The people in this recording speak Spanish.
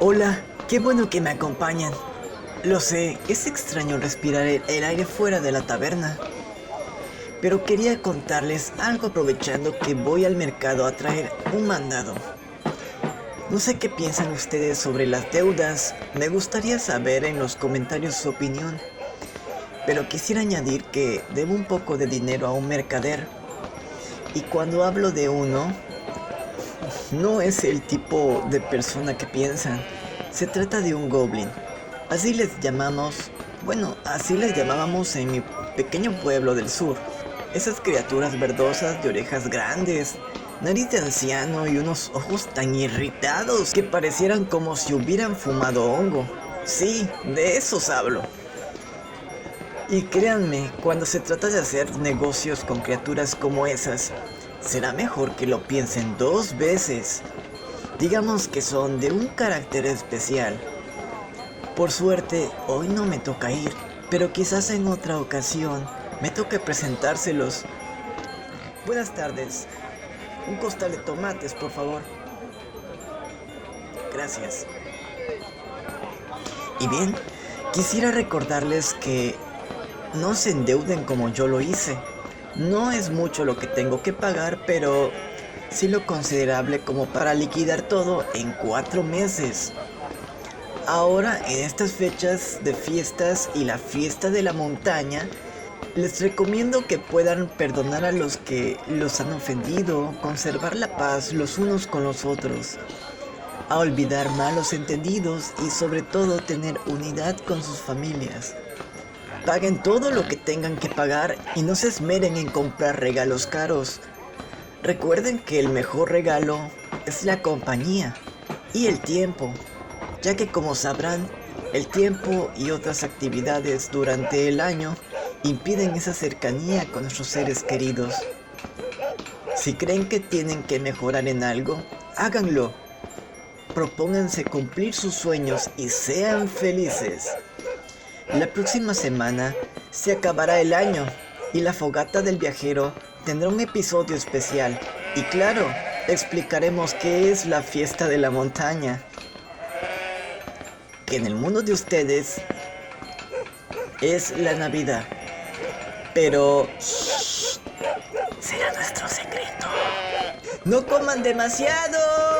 Hola, qué bueno que me acompañan. Lo sé, es extraño respirar el aire fuera de la taberna. Pero quería contarles algo aprovechando que voy al mercado a traer un mandado. No sé qué piensan ustedes sobre las deudas. Me gustaría saber en los comentarios su opinión. Pero quisiera añadir que debo un poco de dinero a un mercader. Y cuando hablo de uno, no es el tipo de persona que piensan. Se trata de un goblin. Así les llamamos, así les llamábamos en mi pequeño pueblo del sur. Esas criaturas verdosas de orejas grandes, nariz de anciano y unos ojos tan irritados que parecieran como si hubieran fumado hongo. Sí, de esos hablo. Y créanme, cuando se trata de hacer negocios con criaturas como esas, será mejor que lo piensen dos veces. Digamos que son de un carácter especial. Por suerte, hoy no me toca ir, pero quizás en otra ocasión me toque presentárselos. Buenas tardes. Un costal de tomates, por favor. Gracias. Y bien, quisiera recordarles que no se endeuden como yo lo hice. No es mucho lo que tengo que pagar, pero sí lo considerable como para liquidar todo en 4 meses. Ahora, en estas fechas de fiestas y la fiesta de la montaña, les recomiendo que puedan perdonar a los que los han ofendido, conservar la paz los unos con los otros, a olvidar malos entendidos y sobre todo tener unidad con sus familias. Paguen todo lo que tengan que pagar y no se esmeren en comprar regalos caros. Recuerden que el mejor regalo es la compañía y el tiempo, ya que como sabrán, el tiempo y otras actividades durante el año impiden esa cercanía con nuestros seres queridos. Si creen que tienen que mejorar en algo, háganlo. Propónganse cumplir sus sueños y sean felices. La próxima semana se acabará el año y la fogata del viajero tendrá un episodio especial. Y claro, explicaremos qué es la fiesta de la montaña, que en el mundo de ustedes es la Navidad. Pero shh, será nuestro secreto. ¡No coman demasiado!